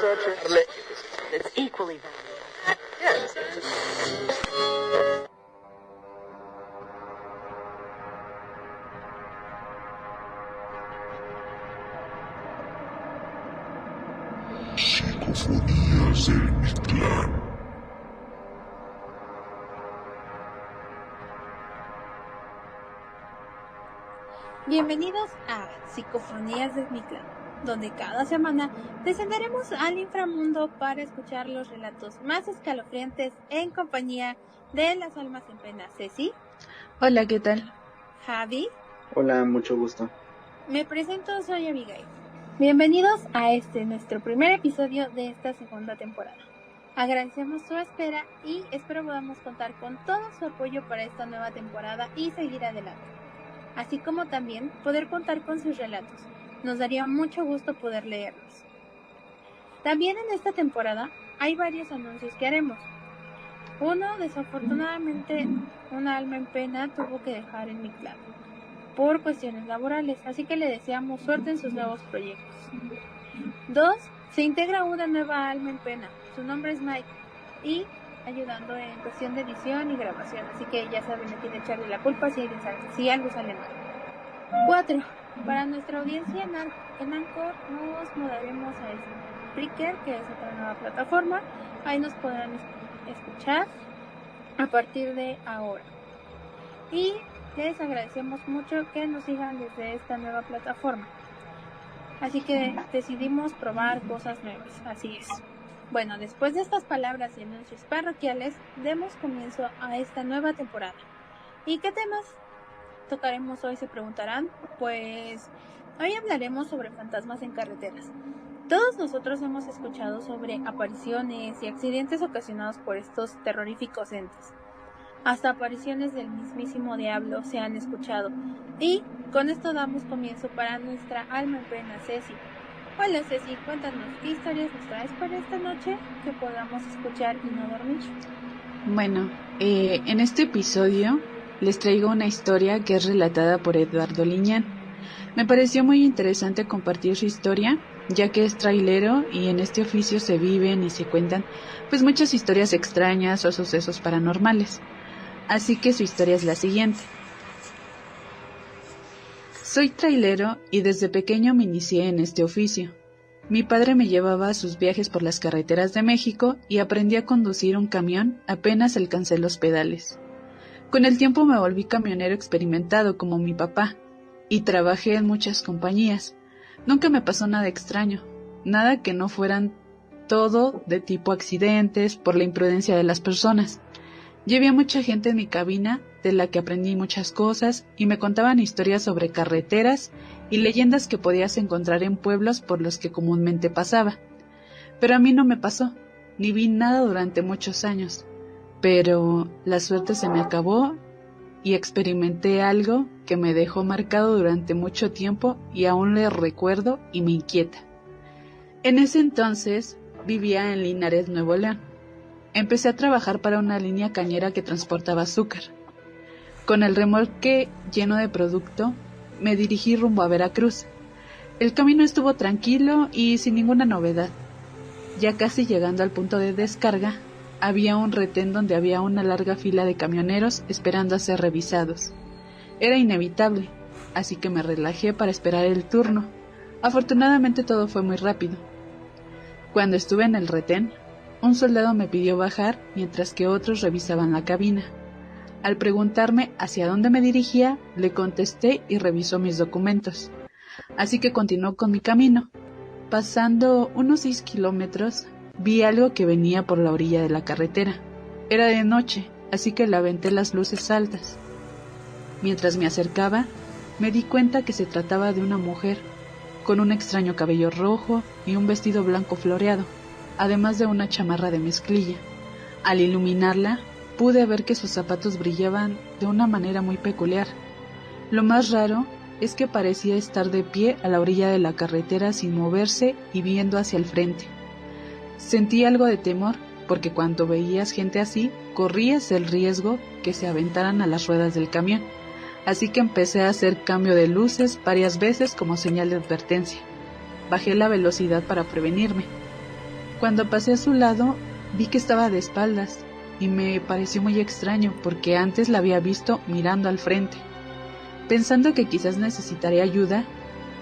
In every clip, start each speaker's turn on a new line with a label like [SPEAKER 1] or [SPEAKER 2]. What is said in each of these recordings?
[SPEAKER 1] It's equally valuable. Yes.
[SPEAKER 2] Psicofonías del Mictlán.
[SPEAKER 3] Bienvenidos a Psicofonías del Mictlán, donde cada semana descenderemos al inframundo para escuchar los relatos más escalofriantes en compañía de las almas en pena. Ceci.
[SPEAKER 4] Hola, ¿qué tal?
[SPEAKER 3] Javi.
[SPEAKER 5] Hola, mucho gusto.
[SPEAKER 3] Me presento, soy Abigail. Bienvenidos a nuestro primer episodio de esta segunda temporada. Agradecemos su espera y espero podamos contar con todo su apoyo para esta nueva temporada y seguir adelante, así como también poder contar con sus relatos. Nos daría mucho gusto poder leerlos. También en esta temporada hay varios anuncios que haremos. Uno, desafortunadamente, una alma en pena tuvo que dejar el Mictlán por cuestiones laborales, así que le deseamos suerte en sus nuevos proyectos. 2, se integra una nueva alma en pena, su nombre es Mike, y ayudando en cuestión de edición y grabación, así que ya saben a quién echarle la culpa si algo sale mal. 4, para nuestra audiencia en Anchor nos mudaremos a Spreaker, que es otra nueva plataforma. Ahí nos podrán escuchar a partir de ahora. Y les agradecemos mucho que nos sigan desde esta nueva plataforma. Así que decidimos probar cosas nuevas, así es. Bueno, después de estas palabras y anuncios parroquiales, demos comienzo a esta nueva temporada. ¿Y qué temas tocaremos hoy, se preguntarán? Pues hoy hablaremos sobre fantasmas en carreteras. Todos nosotros hemos escuchado sobre apariciones y accidentes ocasionados por estos terroríficos entes. Hasta apariciones del mismísimo diablo se han escuchado. Y con esto damos comienzo para nuestra alma en pena, Ceci. Hola Ceci, cuéntanos, ¿qué historias nos traes para esta noche que podamos escuchar y no dormir?
[SPEAKER 4] Bueno, en este episodio les traigo una historia que es relatada por Eduardo Liñán. Me pareció muy interesante compartir su historia, ya que es trailero y en este oficio se viven y se cuentan pues muchas historias extrañas o sucesos paranormales. Así que su historia es la siguiente. Soy trailero y desde pequeño me inicié en este oficio. Mi padre me llevaba a sus viajes por las carreteras de México y aprendí a conducir un camión apenas alcancé los pedales. Con el tiempo me volví camionero experimentado como mi papá y trabajé en muchas compañías. Nunca me pasó nada extraño, nada que no fueran todo de tipo accidentes por la imprudencia de las personas. Llevé a mucha gente en mi cabina, de la que aprendí muchas cosas, y me contaban historias sobre carreteras y leyendas que podías encontrar en pueblos por los que comúnmente pasaba. Pero a mí no me pasó, ni vi nada durante muchos años. Pero la suerte se me acabó y experimenté algo que me dejó marcado durante mucho tiempo y aún le recuerdo y me inquieta. En ese entonces vivía en Linares, Nuevo León. Empecé a trabajar para una línea cañera que transportaba azúcar. Con el remolque lleno de producto, me dirigí rumbo a Veracruz. El camino estuvo tranquilo y sin ninguna novedad. Ya casi llegando al punto de descarga, había un retén donde había una larga fila de camioneros esperando a ser revisados. Era inevitable, así que me relajé para esperar el turno. Afortunadamente todo fue muy rápido. Cuando estuve en el retén, un soldado me pidió bajar mientras que otros revisaban la cabina. Al preguntarme hacia dónde me dirigía, le contesté y revisó mis documentos. Así que continuó con mi camino. Pasando unos 6 kilómetros, vi algo que venía por la orilla de la carretera. Era de noche, así que le aventé las luces altas. Mientras me acercaba, me di cuenta que se trataba de una mujer, con un extraño cabello rojo y un vestido blanco floreado, además de una chamarra de mezclilla. Al iluminarla, pude ver que sus zapatos brillaban de una manera muy peculiar. Lo más raro es que parecía estar de pie a la orilla de la carretera sin moverse y viendo hacia el frente. Sentí algo de temor, porque cuando veías gente así, corrías el riesgo que se aventaran a las ruedas del camión. Así que empecé a hacer cambio de luces varias veces como señal de advertencia. Bajé la velocidad para prevenirme. Cuando pasé a su lado, vi que estaba de espaldas y me pareció muy extraño porque antes la había visto mirando al frente. Pensando que quizás necesitaría ayuda,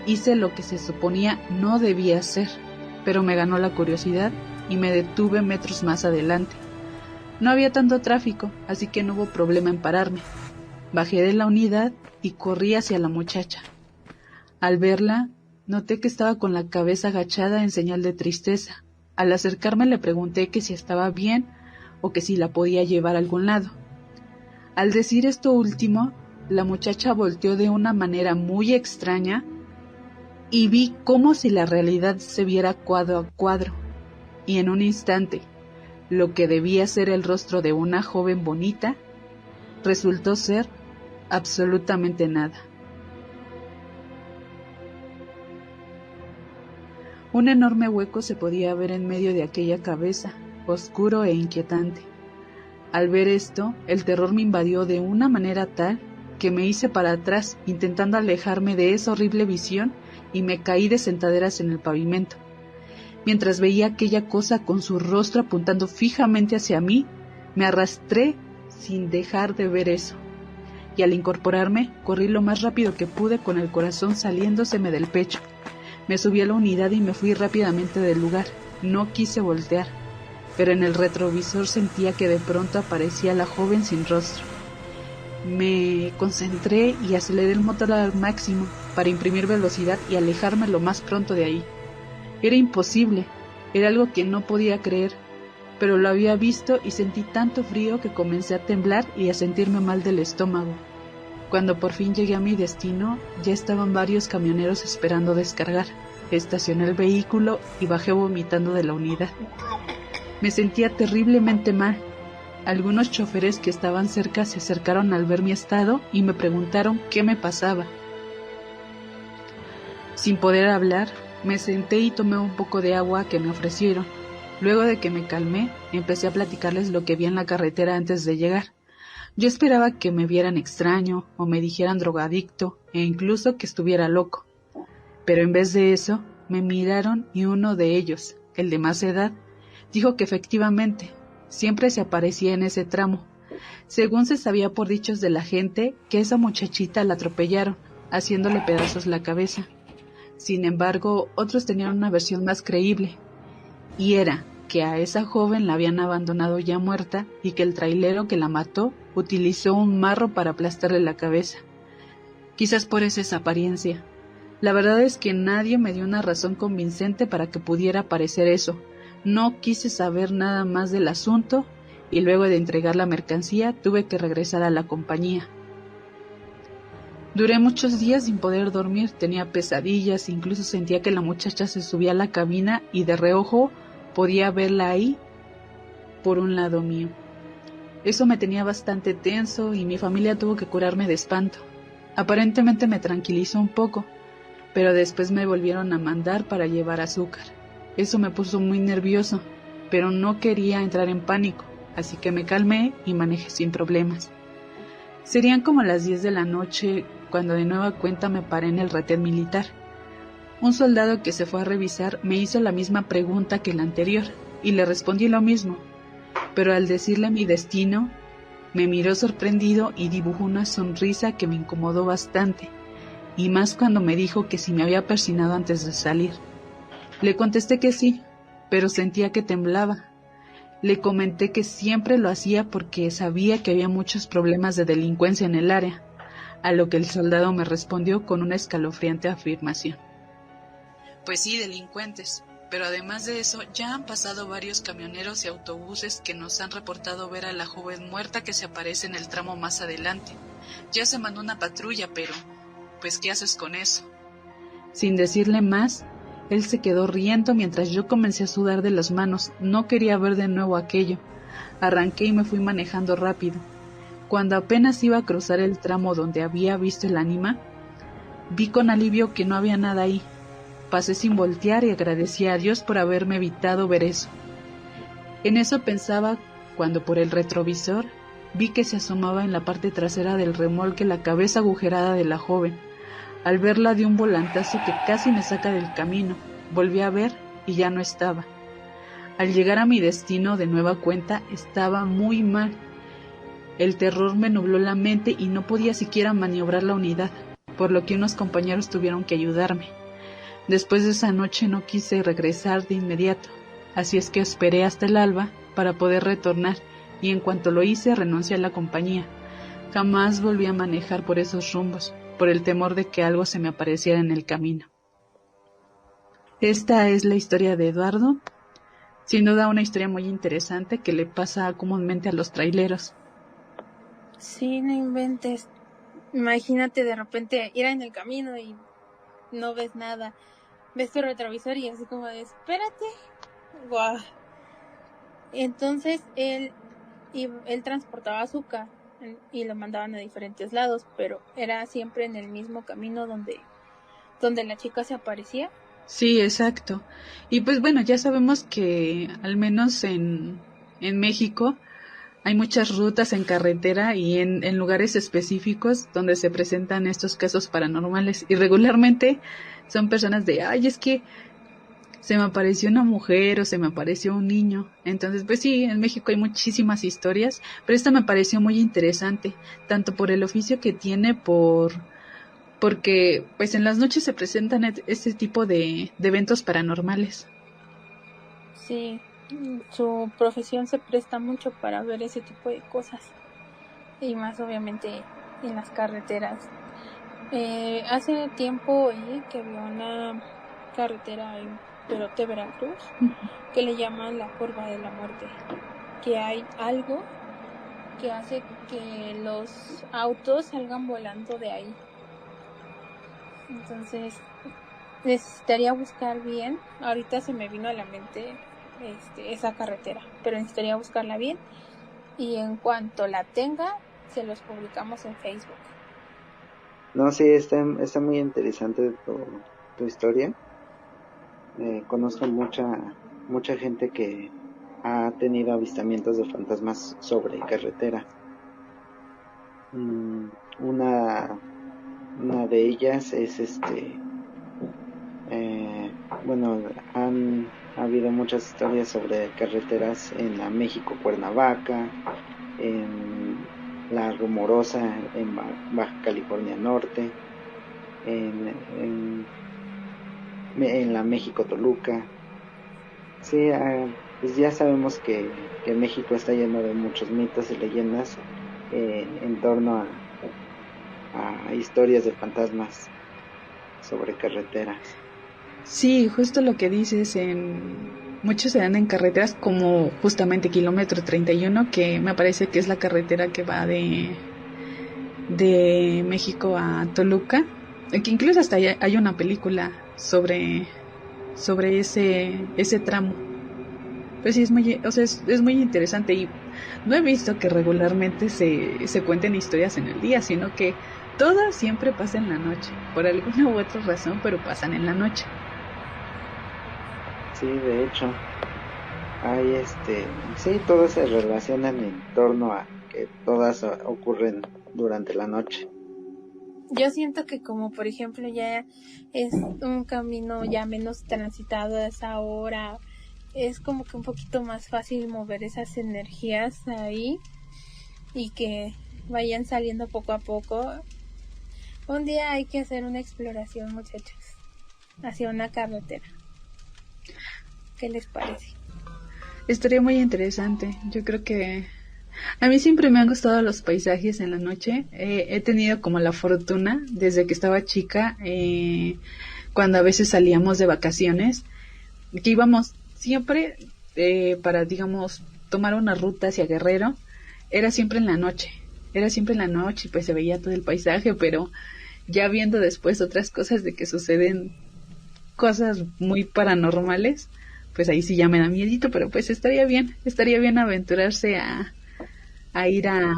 [SPEAKER 4] hice lo que se suponía no debía hacer, pero me ganó la curiosidad y me detuve metros más adelante. No había tanto tráfico, así que no hubo problema en pararme. Bajé de la unidad y corrí hacia la muchacha. Al verla, noté que estaba con la cabeza agachada en señal de tristeza. Al acercarme le pregunté que si estaba bien o que si la podía llevar a algún lado. Al decir esto último, la muchacha volteó de una manera muy extraña y vi como si la realidad se viera cuadro a cuadro. Y en un instante, lo que debía ser el rostro de una joven bonita, resultó ser absolutamente nada. Un enorme hueco se podía ver en medio de aquella cabeza, oscuro e inquietante. Al ver esto, el terror me invadió de una manera tal que me hice para atrás, intentando alejarme de esa horrible visión, y me caí de sentaderas en el pavimento. Mientras veía aquella cosa con su rostro apuntando fijamente hacia mí, me arrastré sin dejar de ver eso. Y al incorporarme, corrí lo más rápido que pude con el corazón saliéndoseme del pecho. Me subí a la unidad y me fui rápidamente del lugar. No quise voltear, pero en el retrovisor sentía que de pronto aparecía la joven sin rostro. Me concentré y aceleré el motor al máximo para imprimir velocidad y alejarme lo más pronto de ahí. Era imposible, era algo que no podía creer, pero lo había visto y sentí tanto frío que comencé a temblar y a sentirme mal del estómago. Cuando por fin llegué a mi destino, ya estaban varios camioneros esperando descargar. Estacioné el vehículo y bajé vomitando de la unidad. Me sentía terriblemente mal. Algunos choferes que estaban cerca se acercaron al ver mi estado y me preguntaron qué me pasaba. Sin poder hablar, me senté y tomé un poco de agua que me ofrecieron. Luego de que me calmé, empecé a platicarles lo que vi en la carretera antes de llegar. Yo esperaba que me vieran extraño o me dijeran drogadicto e incluso que estuviera loco. Pero en vez de eso, me miraron y uno de ellos, el de más edad, dijo que efectivamente, siempre se aparecía en ese tramo. Según se sabía por dichos de la gente, que esa muchachita la atropellaron, haciéndole pedazos la cabeza. Sin embargo, otros tenían una versión más creíble, y era que a esa joven la habían abandonado ya muerta y que el trailero que la mató utilizó un marro para aplastarle la cabeza. Quizás por esa apariencia. La verdad es que nadie me dio una razón convincente para que pudiera parecer eso. No quise saber nada más del asunto y luego de entregar la mercancía tuve que regresar a la compañía. Duré muchos días sin poder dormir, tenía pesadillas, incluso sentía que la muchacha se subía a la cabina y de reojo podía verla ahí por un lado mío. Eso me tenía bastante tenso y mi familia tuvo que curarme de espanto. Aparentemente me tranquilizó un poco, pero después me volvieron a mandar para llevar azúcar. Eso me puso muy nervioso, pero no quería entrar en pánico, así que me calmé y manejé sin problemas. Serían como las 10 de la noche cuando de nueva cuenta me paré en el retén militar. Un soldado que se fue a revisar me hizo la misma pregunta que la anterior y le respondí lo mismo, pero al decirle mi destino, me miró sorprendido y dibujó una sonrisa que me incomodó bastante, y más cuando me dijo que si me había persinado antes de salir. Le contesté que sí, pero sentía que temblaba. Le comenté que siempre lo hacía porque sabía que había muchos problemas de delincuencia en el área, a lo que el soldado me respondió con una escalofriante afirmación. Pues sí, delincuentes, pero además de eso ya han pasado varios camioneros y autobuses que nos han reportado ver a la joven muerta que se aparece en el tramo más adelante. Ya se mandó una patrulla, pero pues ¿qué haces con eso? Sin decirle más, él se quedó riendo mientras yo comencé a sudar de las manos. No quería ver de nuevo aquello. Arranqué y me fui manejando rápido. Cuando apenas iba a cruzar el tramo donde había visto el ánima, vi con alivio que no había nada ahí. Pasé sin voltear y agradecí a Dios por haberme evitado ver eso. En eso pensaba cuando por el retrovisor vi que se asomaba en la parte trasera del remolque la cabeza agujerada de la joven. Al verla di un volantazo que casi me saca del camino. Volví a ver y ya no estaba. Al llegar a mi destino de nueva cuenta, estaba muy mal. El terror me nubló la mente y no podía siquiera maniobrar la unidad, por lo que unos compañeros tuvieron que ayudarme. Después de esa noche no quise regresar de inmediato, así es que esperé hasta el alba para poder retornar, y en cuanto lo hice renuncié a la compañía. Jamás volví a manejar por esos rumbos, por el temor de que algo se me apareciera en el camino. Esta es la historia de Eduardo, sin duda una historia muy interesante que le pasa comúnmente a los traileros.
[SPEAKER 3] Sí, no inventes. Imagínate de repente ir en el camino y no ves nada. Ves tu retrovisor y así como de, espérate. Guau. Entonces él transportaba azúcar y lo mandaban a diferentes lados, pero era siempre en el mismo camino donde la chica se aparecía.
[SPEAKER 4] Sí, exacto. Y pues bueno, ya sabemos que al menos en México hay muchas rutas en carretera y en lugares específicos donde se presentan estos casos paranormales. Y regularmente son personas de, ay, es que se me apareció una mujer o se me apareció un niño. Entonces, pues sí, en México hay muchísimas historias, pero esta me pareció muy interesante, tanto por el oficio que tiene, porque pues en las noches se presentan este tipo de eventos paranormales.
[SPEAKER 3] Sí, su profesión se presta mucho para ver ese tipo de cosas. Y más obviamente en las carreteras. Hace tiempo oí que había una carretera en Perote, Veracruz, que le llaman la curva de la muerte, que hay algo que hace que los autos salgan volando de ahí. Entonces necesitaría buscar bien. Ahorita se me vino a la mente esa carretera, pero necesitaría buscarla bien y en cuanto la tenga se los publicamos en Facebook.
[SPEAKER 5] No, sí, está muy interesante tu historia. Conozco mucha gente que ha tenido avistamientos de fantasmas sobre carretera. Una de ellas es bueno, han habido muchas historias sobre carreteras en la México-Cuernavaca, en la Rumorosa en Baja California Norte, en la México-Toluca. Sí, pues ya sabemos que México está lleno de muchos mitos y leyendas en torno a historias de fantasmas sobre carreteras.
[SPEAKER 4] Sí, justo lo que dices, muchos se dan en carreteras como justamente kilómetro 31, que me parece que es la carretera que va de México a Toluca, que incluso hasta hay una película sobre ese tramo. Pues sí, es muy interesante, y no he visto que regularmente se cuenten historias en el día, sino que todas siempre pasan en la noche, por alguna u otra razón, pero pasan en la noche.
[SPEAKER 5] Sí, de hecho, hay sí, todas se relacionan en torno a que todas ocurren durante la noche.
[SPEAKER 3] Yo siento que como por ejemplo ya es un camino ya menos transitado a esa hora, es como que un poquito más fácil mover esas energías ahí y que vayan saliendo poco a poco. Un día hay que hacer una exploración, muchachos, hacia una carretera. ¿Qué les parece?
[SPEAKER 4] Estaría muy interesante. Yo creo que a mí siempre me han gustado los paisajes en la noche. He tenido como la fortuna desde que estaba chica, cuando a veces salíamos de vacaciones, que íbamos siempre para, digamos, tomar una ruta hacia Guerrero. Era siempre en la noche. Y pues se veía todo el paisaje, pero ya viendo después otras cosas de que suceden cosas muy paranormales, pues ahí sí ya me da miedito, pero pues estaría bien aventurarse a ir a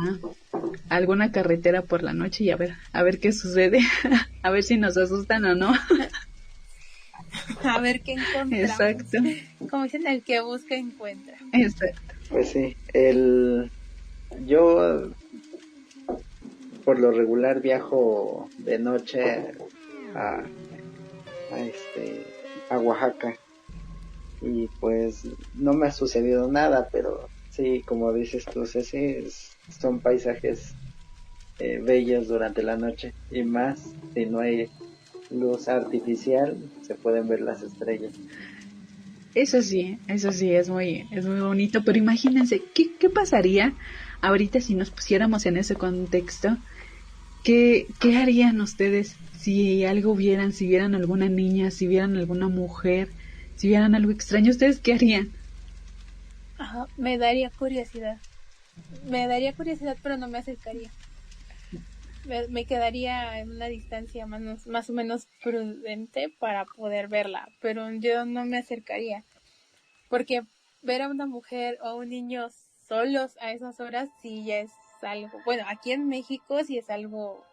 [SPEAKER 4] alguna carretera por la noche y a ver qué sucede, a ver si nos asustan o no.
[SPEAKER 3] A ver qué encontramos.
[SPEAKER 4] Exacto.
[SPEAKER 3] Como dicen, el que busca encuentra.
[SPEAKER 5] Exacto. Pues sí, yo por lo regular viajo de noche a Oaxaca. y pues no me ha sucedido nada, pero sí, como dices tú, Ceci, son paisajes bellos durante la noche, y más si no hay luz artificial, se pueden ver las estrellas.
[SPEAKER 4] Eso sí, es muy bonito, pero imagínense, ¿qué pasaría ahorita si nos pusiéramos en ese contexto? ¿Qué harían ustedes si algo vieran, si vieran alguna niña, si vieran alguna mujer, si vieran algo extraño? ¿Ustedes qué harían?
[SPEAKER 3] Ajá, me daría curiosidad, pero no me acercaría. Me quedaría en una distancia más o menos prudente para poder verla, pero yo no me acercaría, porque ver a una mujer o a un niño solos a esas horas sí ya es algo, bueno, aquí en México sí es algo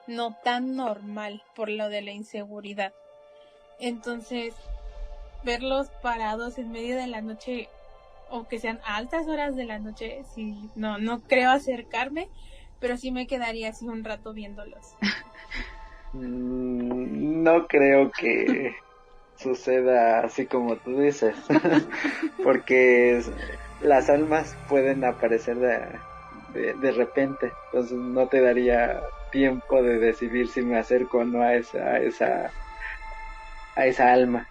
[SPEAKER 3] no tan normal por lo de la inseguridad. Entonces, verlos parados en medio de la noche, o que sean a altas horas de la noche, sí, no creo acercarme, pero sí me quedaría así un rato viéndolos.
[SPEAKER 5] No creo que suceda así como tú dices, porque las almas pueden aparecer de repente, entonces no te daría tiempo de decidir si me acerco o no a esa alma.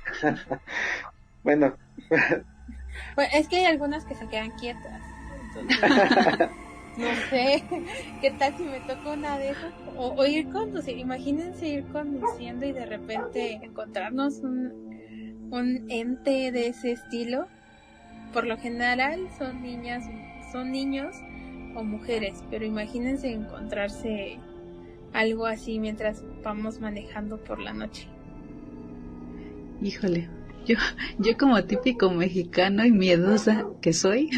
[SPEAKER 5] Bueno,
[SPEAKER 3] es que hay algunas que se quedan quietas, entonces no sé, ¿qué tal si me toca una de esas? O ir conduciendo, imagínense ir conduciendo y de repente encontrarnos un ente de ese estilo. Por lo general son niños o mujeres, pero imagínense encontrarse algo así mientras vamos manejando por la noche.
[SPEAKER 4] Híjole, yo como típico mexicano y miedosa que soy,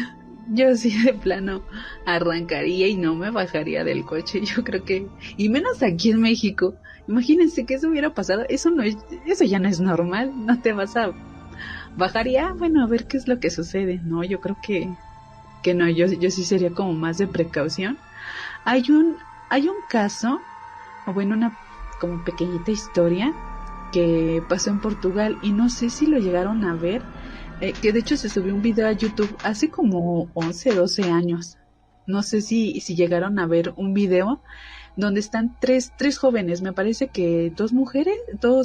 [SPEAKER 4] yo sí de plano arrancaría y no me bajaría del coche. Yo creo que, y menos aquí en México, imagínense que eso hubiera pasado, eso ya no es normal, no te vas a bajar y bueno, a ver qué es lo que sucede. No, yo creo que no, yo sí sería como más de precaución. Hay un caso, o bueno, una como pequeñita historia que pasó en Portugal y no sé si lo llegaron a ver, que de hecho se subió un video a YouTube hace como 11, 12 años. No sé si llegaron a ver un video donde están tres jóvenes, me parece que 2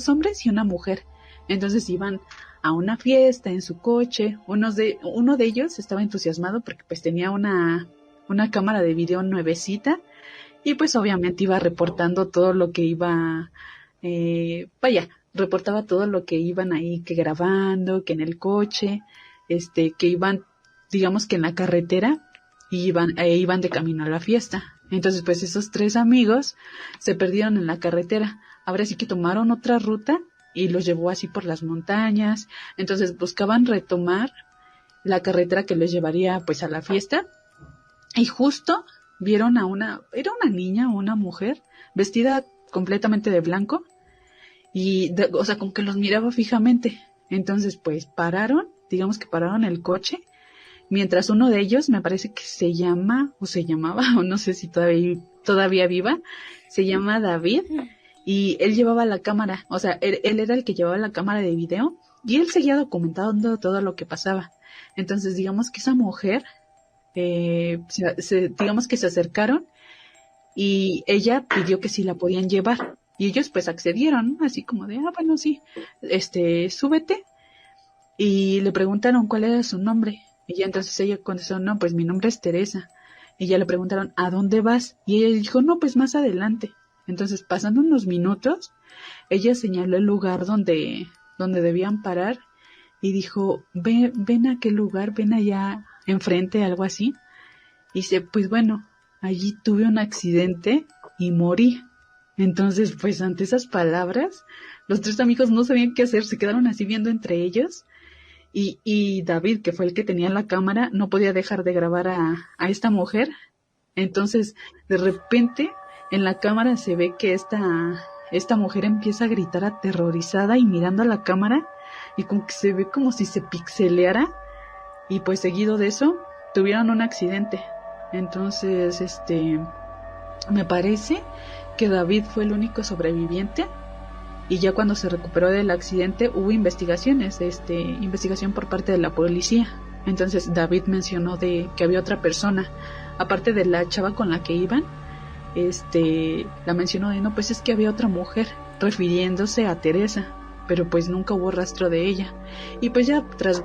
[SPEAKER 4] hombres y una mujer. Entonces iban a una fiesta en su coche. Uno de ellos estaba entusiasmado porque pues tenía una cámara de video nuevecita y pues obviamente iba reportando todo lo que iba, reportaba todo lo que iban ahí que grabando, que en el coche, que iban, digamos que en la carretera, y iban de camino a la fiesta. Entonces pues esos 3 amigos se perdieron en la carretera. Ahora sí que tomaron otra ruta y los llevó así por las montañas. Entonces buscaban retomar la carretera que les llevaría pues a la fiesta, y justo vieron era una niña o una mujer vestida completamente de blanco y o sea, como que los miraba fijamente. Entonces pues pararon el coche, mientras uno de ellos, me parece que se llamaba o no sé si todavía viva, se llama David, y él llevaba la cámara, o sea, él era el que llevaba la cámara de video y él seguía documentando todo lo que pasaba. Entonces digamos que esa mujer, digamos que se acercaron y ella pidió que si la podían llevar y ellos pues accedieron, ¿no? Así como de, bueno, sí, súbete, y le preguntaron cuál era su nombre y ya entonces ella contestó, no, pues mi nombre es Teresa. Y ya le preguntaron, ¿a dónde vas? Y ella dijo, no, pues más adelante. Entonces, pasando unos minutos, ella señaló el lugar donde debían parar y dijo, ven a aquel lugar, ven allá enfrente, algo así. Y dice, pues bueno, allí tuve un accidente y morí. Entonces, pues ante esas palabras, los 3 amigos no sabían qué hacer, se quedaron así viendo entre ellos. Y David, que fue el que tenía la cámara, no podía dejar de grabar a esta mujer. Entonces, de repente, en la cámara se ve que esta mujer empieza a gritar aterrorizada y mirando a la cámara, y como que se ve como si se pixeleara, y pues seguido de eso tuvieron un accidente. Entonces, me parece que David fue el único sobreviviente, y ya cuando se recuperó del accidente hubo investigación por parte de la policía. Entonces David mencionó de que había otra persona, aparte de la chava con la que iban, la mencionó de no, pues es que había otra mujer, refiriéndose a Teresa, pero pues nunca hubo rastro de ella. Y pues ya tras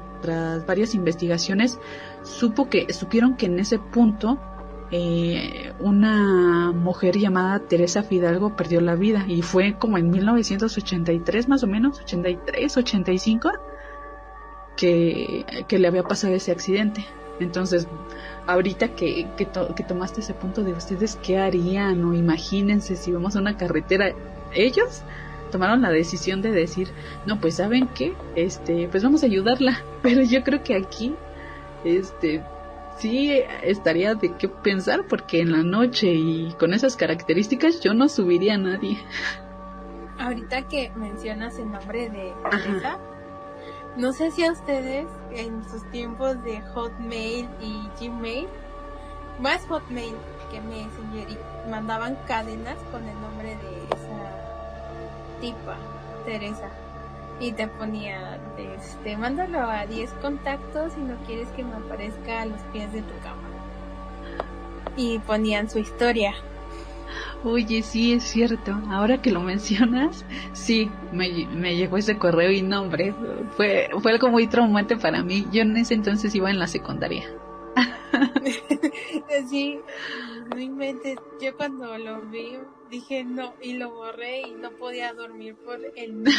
[SPEAKER 4] varias investigaciones supieron que en ese punto una mujer llamada Teresa Fidalgo perdió la vida, y fue como en 1983 más o menos, 83, 85, que le había pasado ese accidente. Entonces ahorita que tomaste ese punto de ustedes, ¿qué harían? O imagínense si vamos a una carretera, ellos tomaron la decisión de decir, no, pues ¿saben qué? Pues vamos a ayudarla. Pero yo creo que aquí, sí estaría de qué pensar, porque en la noche y con esas características yo no subiría a nadie.
[SPEAKER 3] Ahorita que mencionas el nombre de Teresa, no sé si a ustedes en sus tiempos de Hotmail y Gmail, más Hotmail que Messenger, y mandaban cadenas con el nombre de esa tipa, Teresa, y te ponían, mándalo a 10 contactos si no quieres que me aparezca a los pies de tu cama, y ponían su historia.
[SPEAKER 4] Oye, sí, es cierto. Ahora que lo mencionas, sí, me llegó ese correo y no, hombre, fue algo muy traumante para mí. Yo en ese entonces iba en la secundaria.
[SPEAKER 3] Sí, no inventes. Yo cuando lo vi dije no, y lo borré y no podía dormir por el miedo.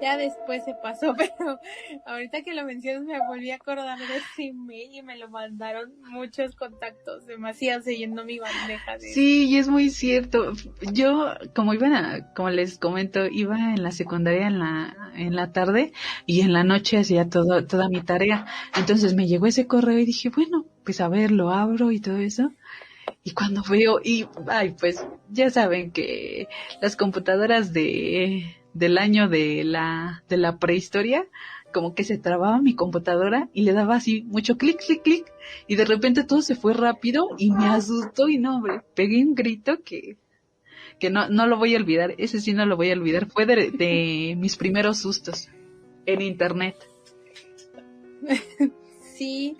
[SPEAKER 3] Ya después se pasó, pero ahorita que lo mencionas me volví a acordar de ese email y me lo mandaron muchos contactos, demasiado, se llenó mi bandeja de...
[SPEAKER 4] Sí, y es muy cierto. Yo, como les comento, iba en la secundaria en la tarde, y en la noche hacía toda mi tarea. Entonces me llegó ese correo y dije, bueno, pues a ver, lo abro y todo eso. Y cuando veo, pues ya saben que las computadoras del año de la prehistoria, como que se trababa mi computadora y le daba así mucho clic, clic, clic, y de repente todo se fue rápido y me asustó, y no, hombre, pegué un grito que no lo voy a olvidar. Ese sí no lo voy a olvidar. Fue de mis primeros sustos en internet.
[SPEAKER 3] Sí,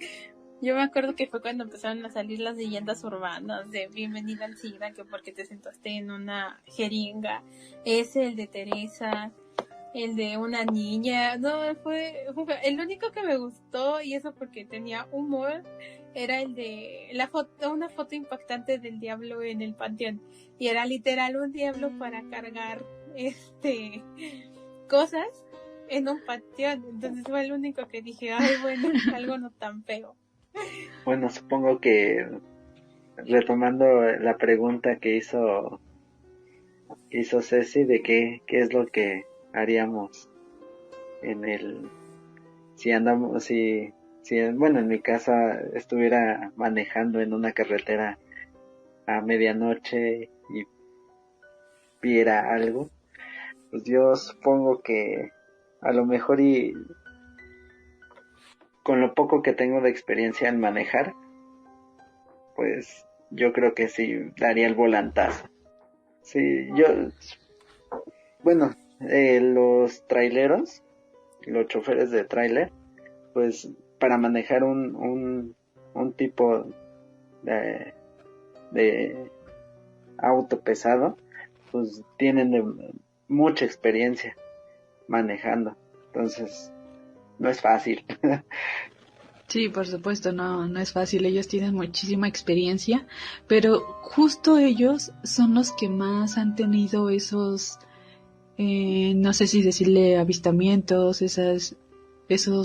[SPEAKER 3] yo me acuerdo que fue cuando empezaron a salir las leyendas urbanas de bienvenida al SIDA, que porque te sentaste en una jeringa. Ese, el de Teresa, el de una niña. No, fue el único que me gustó, y eso porque tenía humor, era el de una foto impactante del diablo en el panteón. Y era literal un diablo para cargar cosas en un panteón. Entonces fue el único que dije, ay, bueno, algo no tan feo.
[SPEAKER 5] Bueno, supongo que retomando la pregunta que hizo Ceci de qué es lo que haríamos bueno, en mi casa estuviera manejando en una carretera a medianoche y viera algo, pues yo supongo que a lo mejor, y con lo poco que tengo de experiencia en manejar, pues yo creo que sí daría el volantazo. Sí, bueno, los traileros, los choferes de tráiler, pues para manejar un tipo de auto pesado, pues tienen mucha experiencia manejando, entonces no es fácil.
[SPEAKER 4] Sí, por supuesto, no es fácil. Ellos tienen muchísima experiencia, pero justo ellos son los que más han tenido esos, no sé si decirle avistamientos, esos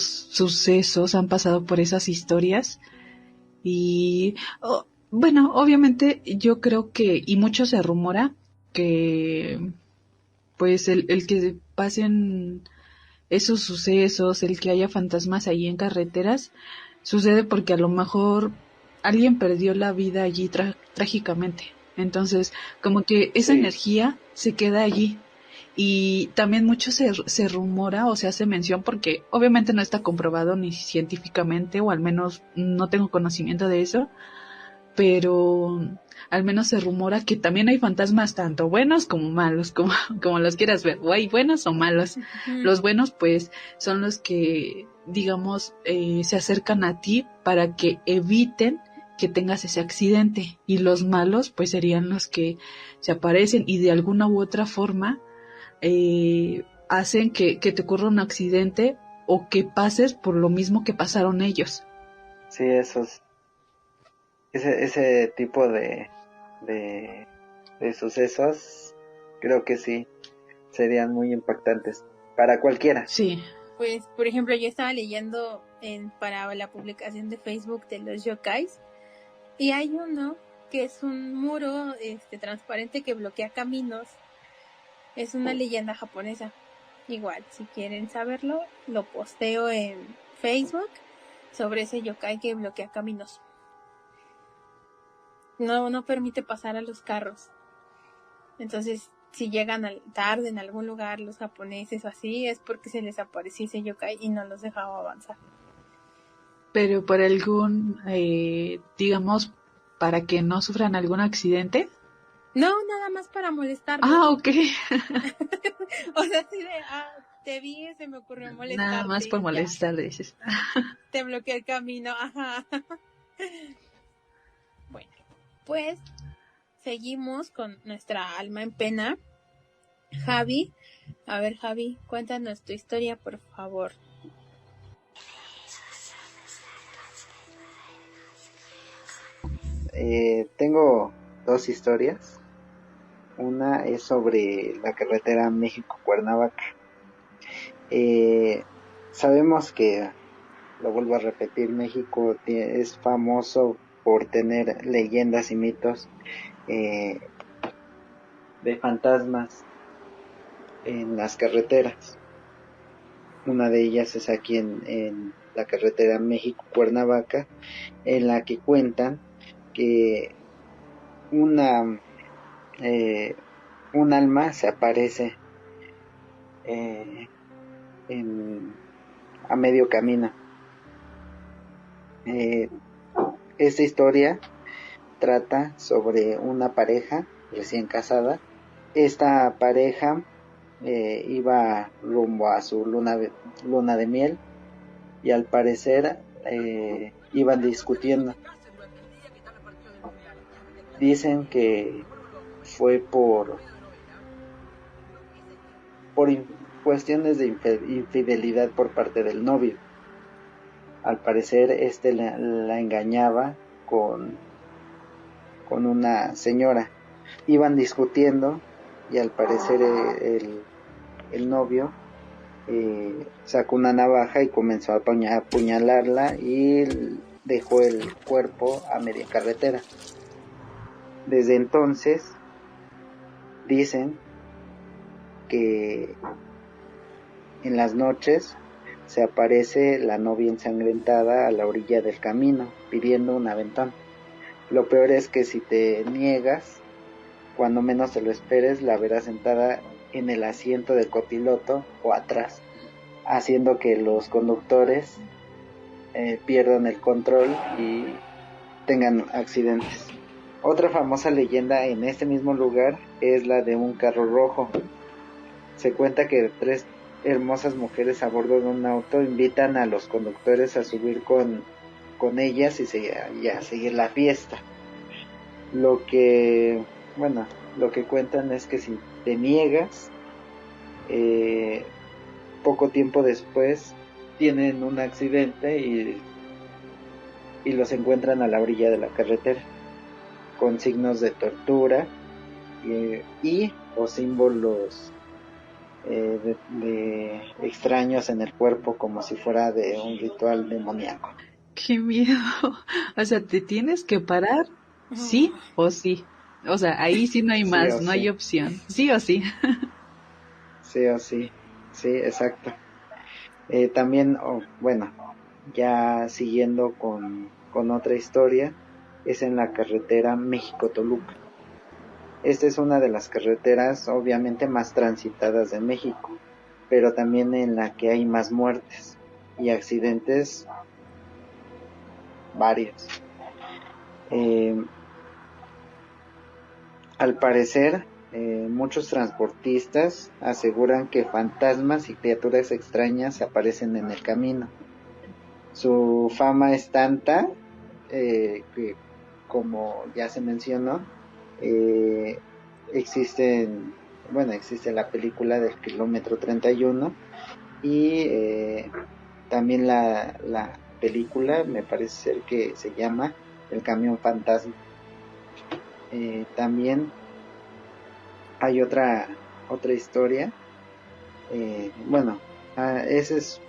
[SPEAKER 4] sucesos, han pasado por esas historias. Y bueno, obviamente yo creo que, y mucho se rumora, que pues el que pasen esos sucesos, el que haya fantasmas ahí en carreteras, sucede porque a lo mejor alguien perdió la vida allí trágicamente. Entonces, como que esa energía se queda allí. Y también mucho se rumora o se hace mención, porque obviamente no está comprobado ni científicamente, o al menos no tengo conocimiento de eso, pero al menos se rumora que también hay fantasmas tanto buenos como malos, como los quieras ver, o hay buenos o malos. Los buenos pues son los que, digamos, se acercan a ti para que eviten que tengas ese accidente, y los malos pues serían los que se aparecen y de alguna u otra forma hacen que te ocurra un accidente o que pases por lo mismo que pasaron ellos.
[SPEAKER 5] Sí, ese tipo de sucesos, creo que sí, serían muy impactantes para cualquiera.
[SPEAKER 4] Sí.
[SPEAKER 3] Pues, por ejemplo, yo estaba leyendo para la publicación de Facebook de los yokais, y hay uno que es un muro transparente que bloquea caminos. Es una leyenda japonesa. Igual, si quieren saberlo, lo posteo en Facebook sobre ese yokai que bloquea caminos. No permite pasar a los carros. Entonces, si llegan tarde en algún lugar los japoneses o así, es porque se les apareció ese yokai y no los dejaba avanzar.
[SPEAKER 4] Pero por algún, digamos, para que no sufran algún accidente.
[SPEAKER 3] No, nada más para molestarlos.
[SPEAKER 4] Ah, ok.
[SPEAKER 3] O sea, así de, te vi, se me ocurrió molestarte.
[SPEAKER 4] Nada más por molestar, dices.
[SPEAKER 3] Te bloqueé el camino, ajá. Bueno, pues seguimos con nuestra alma en pena. Javi, a ver, Javi, cuéntanos tu historia, por favor.
[SPEAKER 5] Tengo dos historias. Una es sobre la carretera México-Cuernavaca. Sabemos que, lo vuelvo a repetir, México es famoso por tener leyendas y mitos de fantasmas en las carreteras. Una de ellas es aquí en la carretera México-Cuernavaca, en la que cuentan que un alma se aparece a medio camino. Esta historia trata sobre una pareja recién casada. Esta pareja iba rumbo a su luna de miel, y al parecer iban discutiendo. Dicen que fue por cuestiones de infidelidad por parte del novio. Al parecer la engañaba con una señora. Iban discutiendo y al parecer el novio sacó una navaja y comenzó a apuñalarla y dejó el cuerpo a media carretera. Desde entonces dicen que en las noches se aparece la novia ensangrentada a la orilla del camino pidiendo un aventón. Lo peor es que si te niegas, cuando menos te lo esperes, la verás sentada en el asiento del copiloto o atrás, haciendo que los conductores pierdan el control y tengan accidentes. Otra famosa leyenda en este mismo lugar es la de un carro rojo. Se cuenta que 3 hermosas mujeres a bordo de un auto invitan a los conductores a subir con ellas y a seguir la fiesta. Lo que cuentan es que si te niegas, poco tiempo después tienen un accidente y los encuentran a la orilla de la carretera con signos de tortura y o símbolos de extraños en el cuerpo, como si fuera de un ritual demoníaco.
[SPEAKER 4] ¡Qué miedo! O sea, te tienes que parar, sí o sí. O sea, ahí sí no hay más, no hay opción. Sí o sí.
[SPEAKER 5] Sí o sí. Sí, exacto. También, ya siguiendo con otra historia, es en la carretera México-Toluca. Esta es una de las carreteras obviamente más transitadas de México, pero también en la que hay más muertes y accidentes varios. Eh, Al parecer, muchos transportistas aseguran que fantasmas y criaturas extrañas aparecen en el camino. Su fama es tanta que, como ya se mencionó, eh, existen, existe la película del kilómetro 31 y también la película, me parece ser que se llama El camión fantasma. También hay otra historia. Ese es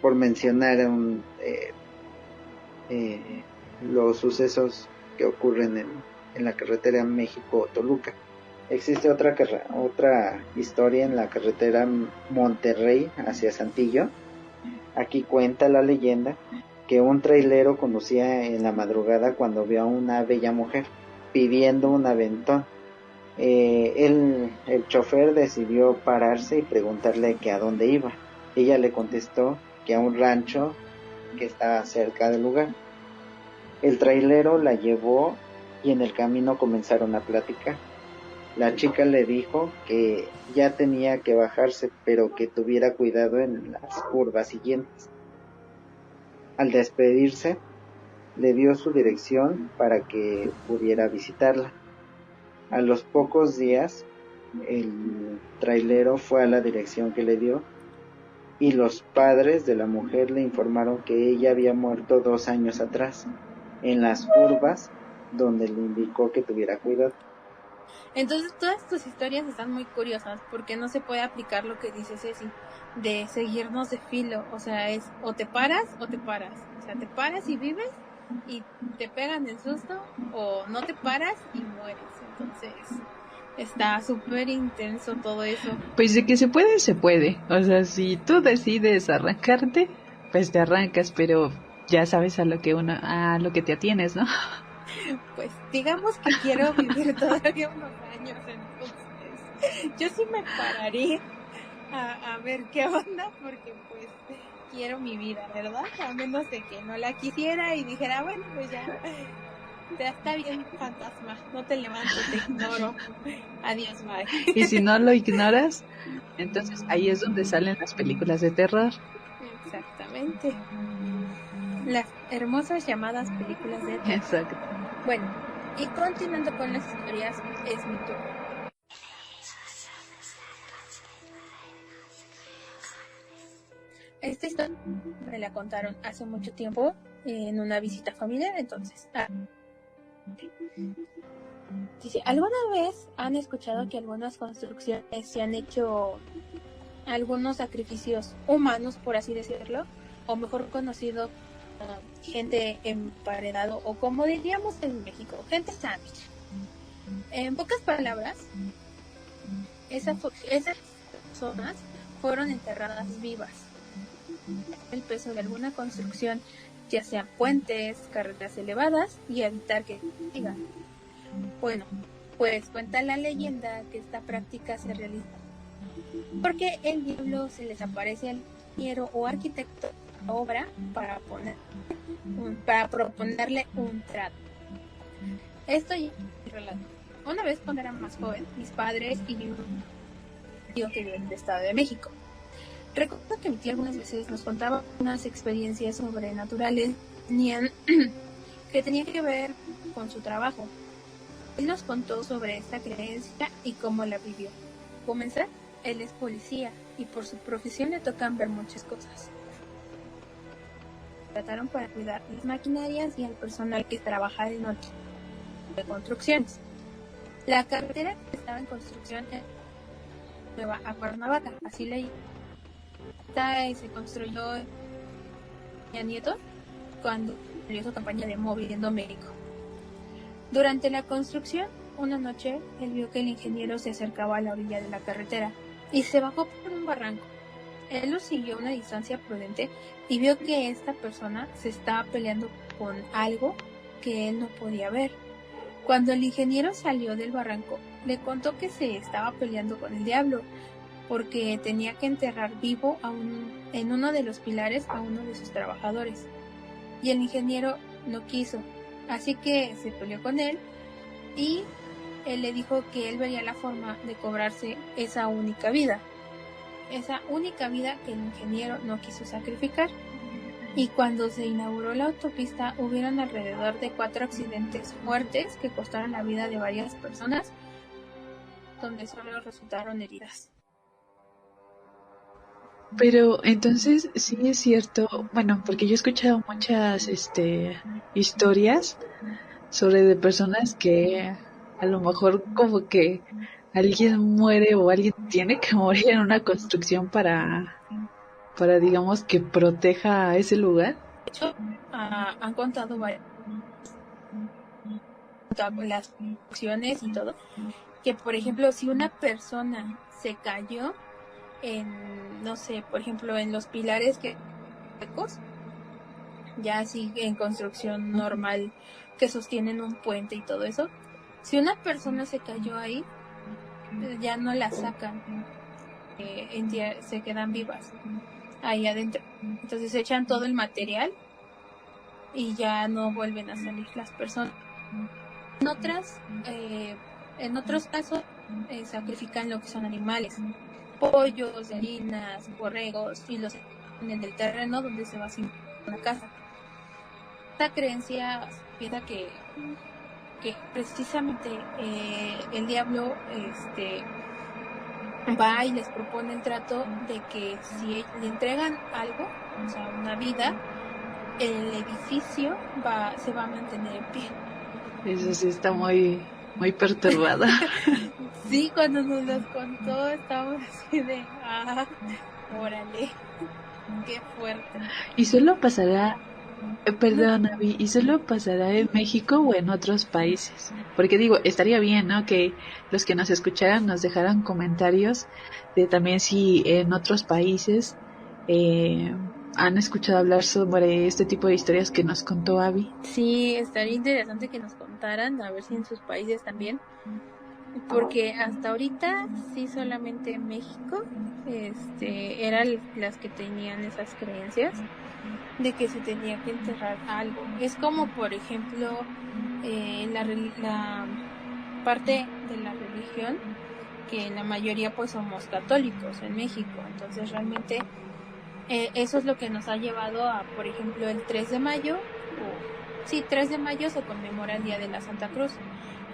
[SPEAKER 5] por mencionar los sucesos que ocurren en la carretera México-Toluca. Existe otra historia en la carretera Monterrey hacia Saltillo. Aquí cuenta la leyenda que un trailero conducía en la madrugada cuando vio a una bella mujer pidiendo un aventón. El chofer decidió pararse y preguntarle que a dónde iba. Ella le contestó que a un rancho que estaba cerca del lugar. El trailero la llevó y en el camino comenzaron a platicar. La chica le dijo que ya tenía que bajarse, pero que tuviera cuidado en las curvas siguientes. Al despedirse, le dio su dirección para que pudiera visitarla. A los pocos días, el trailero fue a la dirección que le dio y los padres de la mujer le informaron que ella había muerto 2 años atrás, en las curvas donde le indicó que tuviera cuidado.
[SPEAKER 3] Entonces todas tus historias están muy curiosas porque no se puede aplicar lo que dice Ceci de seguirnos de filo, o sea, es o te paras, o sea, te paras y vives y te pegan el susto, o no te paras y mueres. Entonces está súper intenso todo eso.
[SPEAKER 4] Pues de que se puede, se puede. O sea, si tú decides arrancarte, pues te arrancas, pero ya sabes a lo que te atienes, ¿no?
[SPEAKER 3] Pues digamos que quiero vivir todavía unos años, entonces yo sí me pararía a ver qué onda, porque pues quiero mi vida, ¿verdad? A menos de que no la quisiera y dijera, bueno, pues ya está bien, fantasma, no te levanto, te ignoro, adiós, bye.
[SPEAKER 4] Y si no lo ignoras, entonces ahí es donde salen las películas de terror.
[SPEAKER 3] Exactamente. Las hermosas llamadas películas de terror.
[SPEAKER 4] Exacto.
[SPEAKER 3] Bueno, y continuando con las historias, es mi turno. Esta historia me la contaron hace mucho tiempo en una visita familiar, entonces. Dice, ¿alguna vez han escuchado que algunas construcciones se han hecho algunos sacrificios humanos, por así decirlo? O mejor conocido, gente emparedado, o como diríamos en México, gente sándwich. En pocas palabras, esas personas fueron enterradas vivas. El peso de alguna construcción, ya sean puentes, carreteras elevadas, y evitar que sigan. Bueno, pues cuenta la leyenda que esta práctica se realiza porque el diablo se les aparece al ingeniero o arquitecto de la obra para proponerle un trato. Esto ya es relato. Una vez cuando era más joven, mis padres y mi tío que vive en el Estado de México. Recuerdo que mi tío algunas veces nos contaba unas experiencias sobrenaturales que tenían que ver con su trabajo. Él nos contó sobre esta creencia y cómo la vivió. Comenzar, él es policía y por su profesión le tocan ver muchas cosas. Trataron para cuidar las maquinarias y al personal que trabaja de noche de construcciones. La carretera que estaba en construcción Nueva a Cuernavaca, así leí. Se construyó en Nieto cuando salió su campaña de Moviendo México. Durante la construcción, una noche, él vio que el ingeniero se acercaba a la orilla de la carretera y se bajó por un barranco. Él lo siguió a una distancia prudente y vio que esta persona se estaba peleando con algo que él no podía ver. Cuando el ingeniero salió del barranco, le contó que se estaba peleando con el diablo porque tenía que enterrar vivo en uno de los pilares a uno de sus trabajadores. Y el ingeniero no quiso, Así que se peleó con él y él le dijo que él vería la forma de cobrarse esa única vida que el ingeniero no quiso sacrificar. Y cuando se inauguró la autopista hubieron alrededor de 4 accidentes fuertes que costaron la vida de varias personas, donde solo resultaron heridas.
[SPEAKER 4] Pero entonces sí es cierto, bueno, porque yo he escuchado muchas historias sobre de personas que a lo mejor como que alguien muere o alguien tiene que morir en una construcción para digamos que proteja a ese lugar.
[SPEAKER 3] De hecho, han contado las acciones y todo, que por ejemplo si una persona se cayó en, no sé, por ejemplo en los pilares que ya así en construcción normal que sostienen un puente y todo eso, si una persona se cayó ahí, ya no la sacan, se quedan vivas ahí adentro. Entonces echan todo el material y ya no vuelven a salir las personas. En otros casos sacrifican lo que son animales, pollos, gallinas, borregos, y los ponen en el terreno donde se va a hacer una casa. Esta creencia piensa que precisamente el diablo va y les propone el trato de que si le entregan algo, o sea, una vida, el edificio se va a mantener en pie.
[SPEAKER 4] Eso sí está muy perturbada.
[SPEAKER 3] Sí, cuando nos los contó estábamos así de, órale, qué fuerte.
[SPEAKER 4] Y solo pasará, perdón, Abby, ¿y solo pasará en México o en otros países? Porque digo, estaría bien, ¿no? Que los que nos escucharan nos dejaran comentarios de también si en otros países han escuchado hablar sobre este tipo de historias que nos contó Abby.
[SPEAKER 3] Sí, estaría interesante que nos contaran, a ver si en sus países también. Porque hasta ahorita sí solamente en México eran las que tenían esas creencias de que se tenía que enterrar algo. Es como por ejemplo la parte de la religión, que la mayoría pues somos católicos en México, entonces realmente eso es lo que nos ha llevado a, por ejemplo, el 3 de mayo, 3 de mayo se conmemora el Día de la Santa Cruz.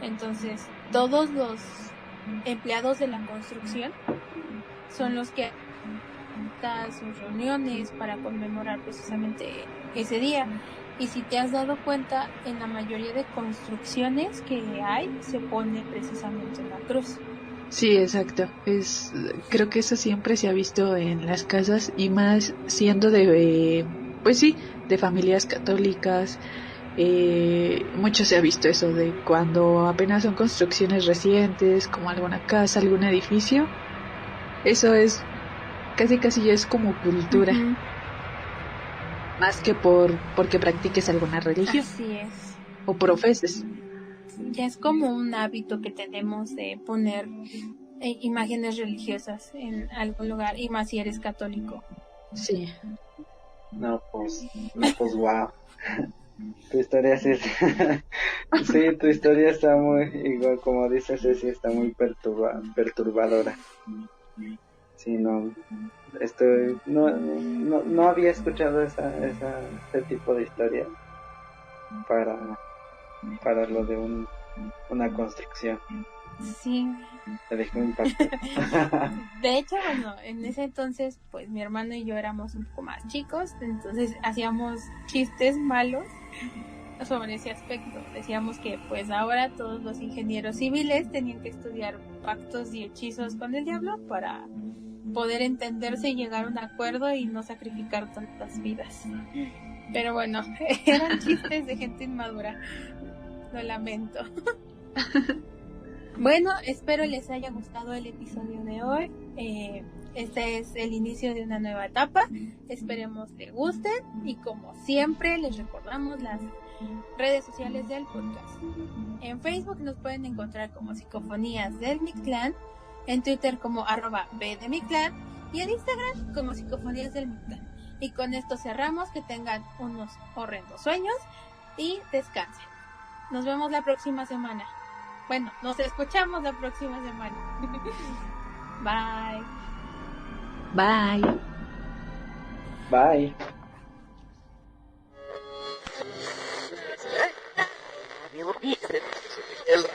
[SPEAKER 3] Entonces, todos los empleados de la construcción son los que dan sus reuniones para conmemorar precisamente ese día. Y si te has dado cuenta, en la mayoría de construcciones que hay, se pone precisamente la cruz.
[SPEAKER 4] Sí, exacto. Creo que eso siempre se ha visto en las casas y más siendo de familias católicas. Mucho se ha visto eso de cuando apenas son construcciones recientes, como alguna casa, algún edificio. Eso es casi ya es como cultura, más que porque practiques alguna religión.
[SPEAKER 3] Así es.
[SPEAKER 4] O profeses.
[SPEAKER 3] Ya es como un hábito que tenemos de poner imágenes religiosas en algún lugar, y más si eres católico.
[SPEAKER 4] Sí.
[SPEAKER 5] No, pues wow. Tu historia sí sí, tu historia está muy, igual como dices, sí, está muy perturbadora. Sí, no había escuchado este tipo de historia para lo de una construcción.
[SPEAKER 3] Sí.
[SPEAKER 5] Te dejó impactado.
[SPEAKER 3] De hecho, bueno, en ese entonces, pues mi hermano y yo éramos un poco más chicos, entonces hacíamos chistes malos sobre ese aspecto. Decíamos que pues ahora todos los ingenieros civiles tenían que estudiar pactos y hechizos con el diablo para poder entenderse y llegar a un acuerdo y no sacrificar tantas vidas. Pero bueno, eran chistes de gente inmadura. Lo lamento. Bueno, espero les haya gustado el episodio de hoy. Este es el inicio de una nueva etapa. Esperemos les gusten y como siempre les recordamos las redes sociales del podcast. En Facebook nos pueden encontrar como Psicofonías del Mictlán, en Twitter como @bdemictlán y en Instagram como Psicofonías del Mictlán. Y con esto cerramos. Que tengan unos horrendos sueños y descansen. Nos vemos la próxima semana. Bueno, nos escuchamos la próxima semana. Bye.
[SPEAKER 4] Bye.
[SPEAKER 5] Bye.
[SPEAKER 1] El